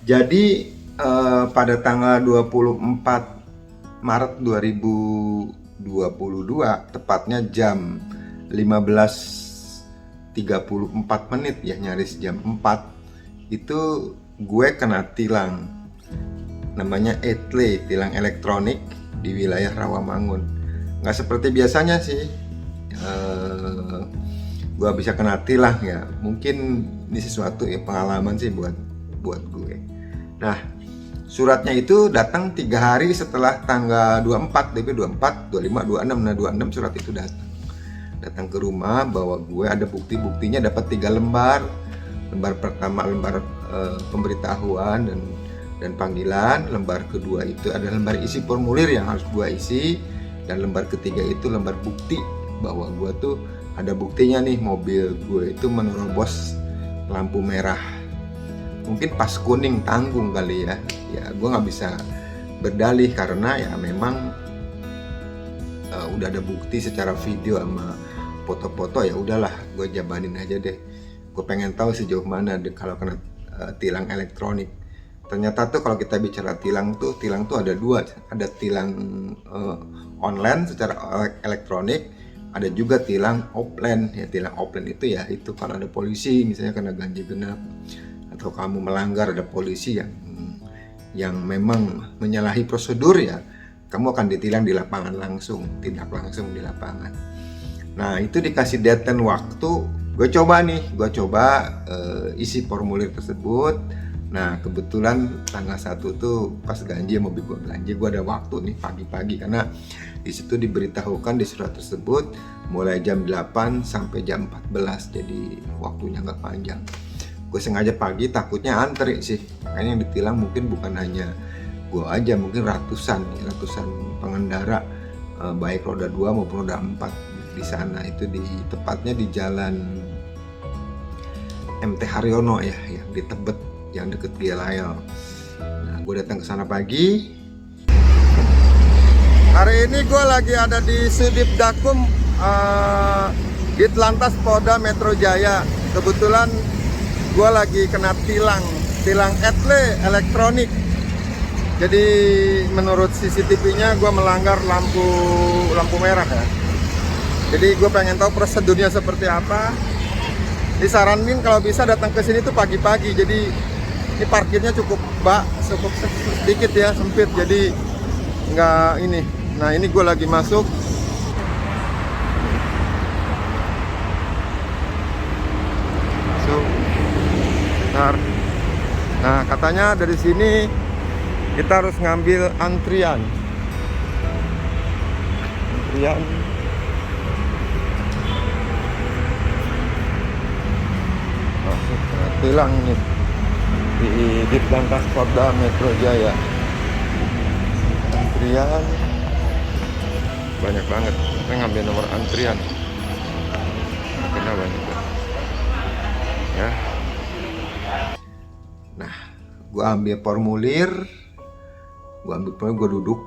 Jadi pada tanggal 24 Maret 2022, tepatnya jam 15.34 ya, nyaris jam 4, itu gue kena tilang. Namanya etle, tilang elektronik di wilayah Rawamangun. Nggak seperti biasanya sih. Gue bisa kena tilang ya. Mungkin ini sesuatu ya, pengalaman sih buat gue. Nah, suratnya itu datang 3 hari setelah tanggal 24, DP 24, 25, 26. Nah, 26 surat itu datang ke rumah bahwa gue ada bukti-buktinya, dapat 3 lembar. Lembar pertama lembar pemberitahuan dan panggilan. Lembar kedua itu ada lembar isi formulir yang harus gue isi, dan lembar ketiga itu lembar bukti bahwa gue tuh ada buktinya nih, mobil gue itu menerobos lampu merah. Mungkin pas kuning tanggung kali ya. Ya gue nggak bisa berdalih karena ya memang udah ada bukti secara video sama foto-foto. Ya udahlah, gue jabanin aja deh. Gue pengen tahu sejauh mana deh kalau kena tilang elektronik. Ternyata tuh kalau kita bicara tilang tuh ada dua. Ada tilang online secara elektronik, ada juga tilang offline. Ya tilang offline itu ya itu kalau ada polisi misalnya kena ganjil genap, atau kamu melanggar, ada polisi yang memang menyalahi prosedur, ya kamu akan ditilang di lapangan langsung, tindak langsung di lapangan. Nah itu dikasih deadline waktu, gue coba isi formulir tersebut. Nah kebetulan tanggal 1 tuh pas ganjil mobil gue belanja, gue ada waktu nih pagi-pagi, karena di situ diberitahukan di surat tersebut mulai jam 8 sampai jam 14, jadi waktunya nggak panjang. Gue sengaja pagi, takutnya antri sih, makanya yang ditilang mungkin bukan hanya gue aja, mungkin ratusan pengendara, baik roda 2 maupun roda 4 di sana. Itu tepatnya di jalan MT Haryono ya, yang di Tebet, yang deket Gilayel. Nah, gue datang ke sana pagi. Hari ini gue lagi ada di Sudip Dakum, Ditlantas Polda Metro Jaya. Kebetulan gue lagi kena tilang etle elektronik. Jadi menurut CCTV-nya gue melanggar lampu merah ya. Jadi gue pengen tahu prosedurnya seperti apa. Disaranin kalau bisa datang ke sini tuh pagi-pagi. Jadi ini parkirnya cukup sedikit ya, sempit. Jadi nggak ini. Nah ini gue lagi masuk. Nah katanya dari sini kita harus ngambil antrian. Masuk tilang nih di Ditlantas Polda Metro Jaya. Antrian banyak banget. Kita ngambil nomor antrian. Karena banyak banget. Ya. Nah, gue ambil formulir, gue duduk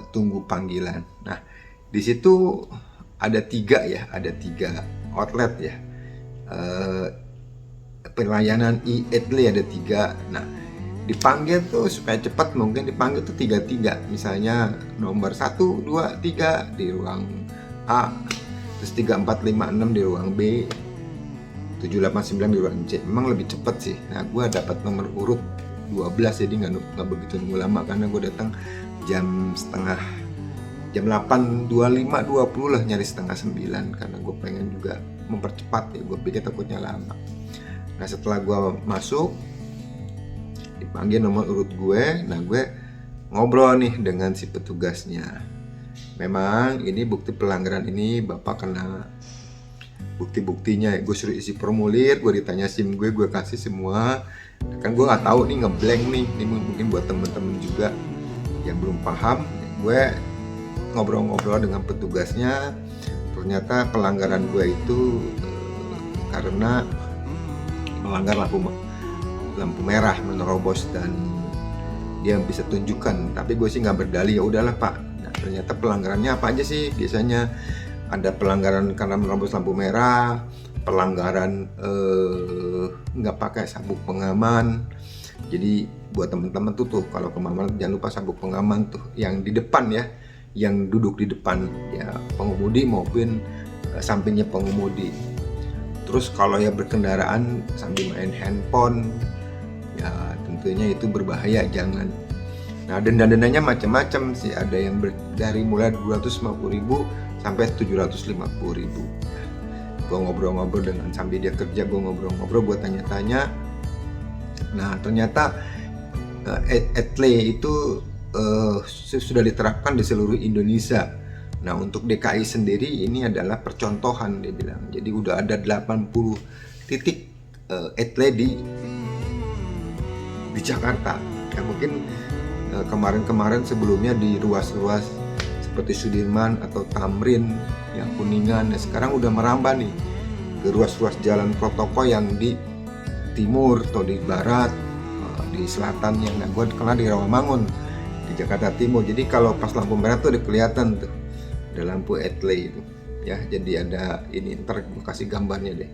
tunggu panggilan. Nah, di situ ada 3 outlet ya. Pelayanan e-etle ada 3. Nah, dipanggil tuh supaya cepat, mungkin dipanggil tuh 3, misalnya nomor 1, 2, 3 di ruang A, terus 3, 4, 5, 6 di ruang B, 7, 8, 9 di ruang C. Memang lebih cepat sih. Nah gue dapat nomor urut 12, jadi nggak begitu nunggu lama, karena gue datang jam 8.25, 20 lah, nyaris setengah 9, karena gue pengen juga mempercepat ya, gue pikir takutnya lama. Nah setelah gue masuk, dipanggil nomor urut gue. Nah gue ngobrol nih dengan si petugasnya. Memang ini bukti pelanggaran ini bapak kena bukti-buktinya. Gue suruh isi formulir, gue ditanya SIM gue kasih semua. Kan gue nggak tahu nih, ngeblank nih. Ini mungkin buat temen-temen juga yang belum paham. Gue ngobrol-ngobrol dengan petugasnya. Ternyata pelanggaran gue itu karena melanggar lampu merah, menerobos, dan dia bisa tunjukkan. Tapi gue sih nggak berdalih, ya udahlah pak. Nah, ternyata pelanggarannya apa aja sih? Biasanya ada pelanggaran karena menerobos lampu merah, pelanggaran nggak pakai sabuk pengaman, Jadi buat teman-teman tuh kalau kemana-mana jangan lupa sabuk pengaman tuh yang di depan ya, yang duduk di depan ya pengemudi maupun sampingnya pengemudi. Terus kalau ya berkendaraan sambil main handphone ya tentunya itu berbahaya, jangan. Nah, denda-dendanya macam-macam sih, ada yang dari mulai 250.000 sampai 750.000. Gue ngobrol-ngobrol dengan sambil dia kerja, gue ngobrol-ngobrol, gue tanya-tanya. Nah, ternyata etle itu sudah diterapkan di seluruh Indonesia. Nah, untuk DKI sendiri ini adalah percontohan, dia bilang. Jadi udah ada 80 titik etle di Jakarta. Ya mungkin kemarin-kemarin sebelumnya di ruas-ruas seperti Sudirman atau Tamrin yang Kuningan, nah sekarang udah merambah nih ke ruas-ruas jalan protokol yang di timur atau di barat, di selatan. Yang gue kenal di Rawamangun di Jakarta Timur. Jadi kalau pas lampu merah tuh udah kelihatan tuh ada lampu etle itu ya. Jadi ada ini, ntar gue kasih gambarnya deh.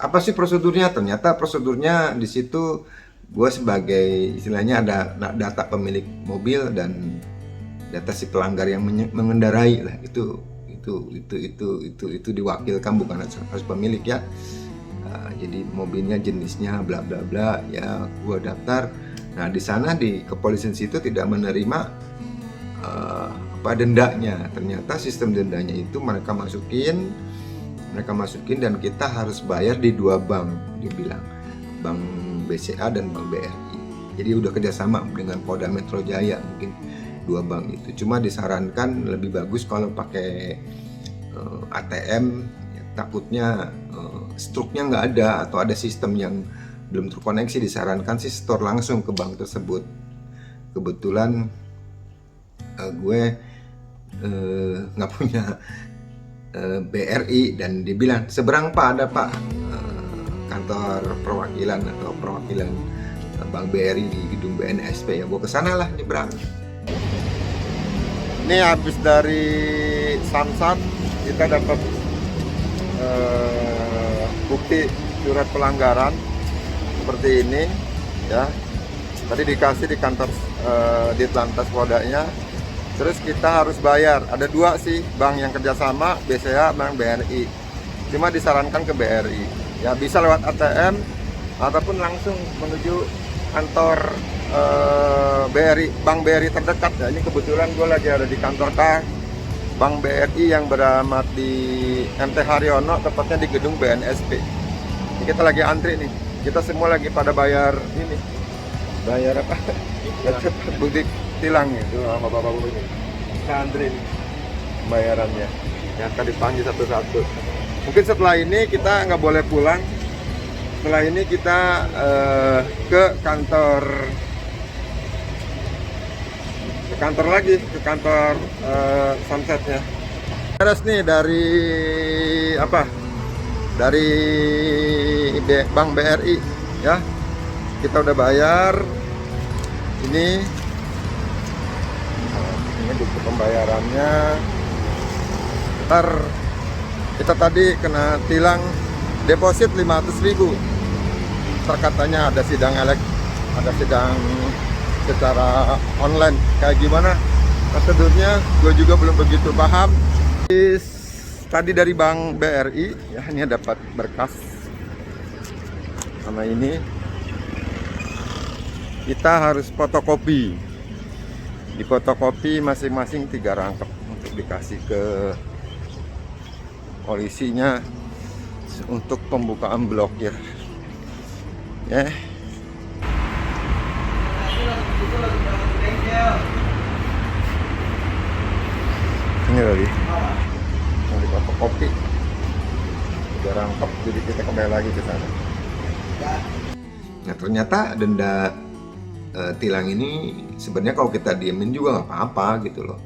Apa sih prosedurnya? Ternyata prosedurnya di situ gue sebagai istilahnya ada data pemilik mobil dan data si pelanggar yang mengendarai lah, itu diwakilkan, bukan harus pemilik ya. Jadi mobilnya jenisnya bla bla bla ya, gue daftar. Nah di sana di kepolisian situ tidak menerima dendanya. Ternyata sistem dendanya itu mereka masukin dan kita harus bayar di 2 bank, dia bilang, Bank BCA dan Bank BRI. Jadi udah kerjasama dengan Polda Metro Jaya, mungkin 2 bank itu. Cuma disarankan lebih bagus kalau pakai ATM, ya, takutnya struknya nggak ada atau ada sistem yang belum terkoneksi. Disarankan sih store langsung ke bank tersebut. Kebetulan gue nggak punya BRI dan dibilang seberang Pak ada Pak kantor perwakilan atau perwakilan Bank BRI di gedung BNSP, ya gue kesana lah nyebrang. Ini habis dari Samsat kita dapat bukti surat pelanggaran seperti ini ya. Tadi dikasih di kantor Ditlantas Poldanya. Terus kita harus bayar. Ada 2 sih bank yang kerjasama, BCA, Bank BRI. Cuma disarankan ke BRI. Ya bisa lewat ATM ataupun langsung menuju kantor BRI, Bank BRI terdekat. Ya, ini kebetulan gue lagi ada di kantor Bank BRI yang beramat di MT Haryono, tepatnya di gedung BNSP. Ini kita lagi antri nih. Kita semua lagi pada bayar ini. Bayar apa? Bukti tilang itu sama bapak-bapak ini. Kita antri nih bayarannya. Yang akan dipanggil satu-satu. Mungkin setelah ini kita nggak boleh pulang. Setelah ini kita ke kantor lagi, ke kantor Samsatnya. Terus nih dari dari Bank BRI ya, kita udah bayar. Ini bukti pembayarannya. Ntar kita tadi kena tilang deposit 500.000. Ntar katanya ada sidang secara online. Kayak gimana prosedurnya gue juga belum begitu paham. Tadi dari Bank BRI ya, ini dapat berkas sama ini. Kita harus fotokopi. Di fotokopi masing-masing 3 rangkap untuk dikasih ke polisinya untuk pembukaan blokir. Ya. Ini tadi. Di fotokopi 3 rangkap, jadi kita kembali lagi ke sana. Nah, ternyata denda tilang ini sebenarnya kalau kita diemin juga nggak apa-apa gitu loh.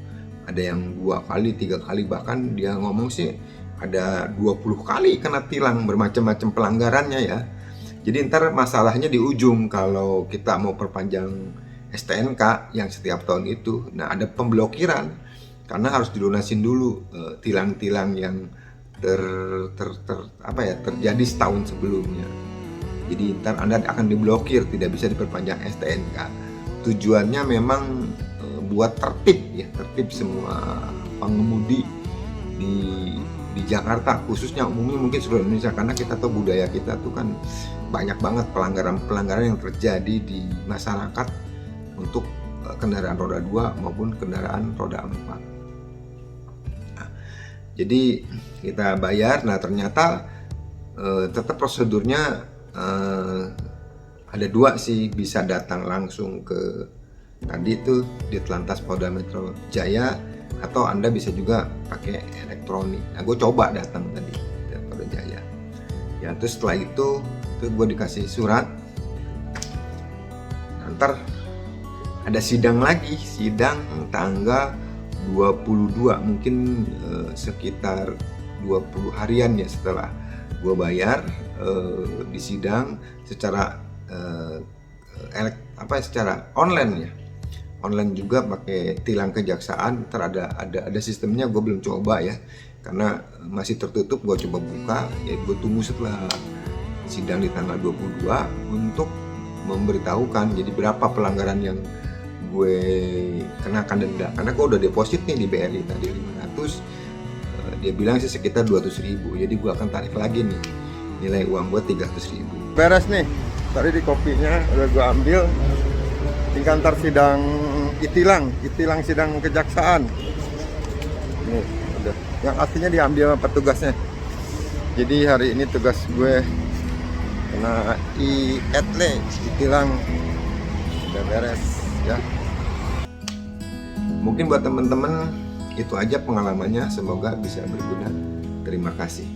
Ada yang 2 kali, 3 kali, bahkan dia ngomong sih ada 20 kali kena tilang, bermacam-macam pelanggarannya ya. Jadi ntar masalahnya di ujung kalau kita mau perpanjang STNK yang setiap tahun itu. Nah, ada pemblokiran karena harus dilunasin dulu tilang-tilang yang terjadi setahun sebelumnya. Jadi ntar Anda akan diblokir, tidak bisa diperpanjang STNK. Tujuannya memang buat tertib semua pengemudi di Jakarta, khususnya umumnya mungkin seluruh Indonesia, karena kita tahu budaya kita tuh kan banyak banget pelanggaran yang terjadi di masyarakat untuk kendaraan roda 2 maupun kendaraan roda 4. Nah, jadi kita bayar, nah ternyata tetap prosedurnya ada dua sih, bisa datang langsung ke tadi itu di Telantas Polda Metro Jaya, atau Anda bisa juga pakai elektronik. Nah, gue coba datang tadi ke Polda Jaya. Ya, terus setelah itu gue dikasih surat. Ntar ada sidang lagi, sidang tanggal 22, mungkin sekitar 20 harian ya setelah gue bayar, di sidang secara secara online ya. Online juga pakai tilang kejaksaan. Ntar ada sistemnya, gue belum coba ya karena masih tertutup. Gue coba buka ya, gue tunggu setelah sidang di tanggal 22 untuk memberitahukan jadi berapa pelanggaran yang gue kenakan denda, karena gue udah deposit nih di BRI tadi 500. Dia bilang sih sekitar 200.000, jadi gue akan tarik lagi nih nilai uang gue 300.000. Beres nih, tadi di kopinya udah gue ambil, tinggal ntar sidang itilang sidang kejaksaan. Nih udah, yang aslinya diambil sama petugasnya. Jadi hari ini tugas gue kena itilang udah beres ya. Mungkin buat teman-teman itu aja pengalamannya, semoga bisa berguna. Terima kasih.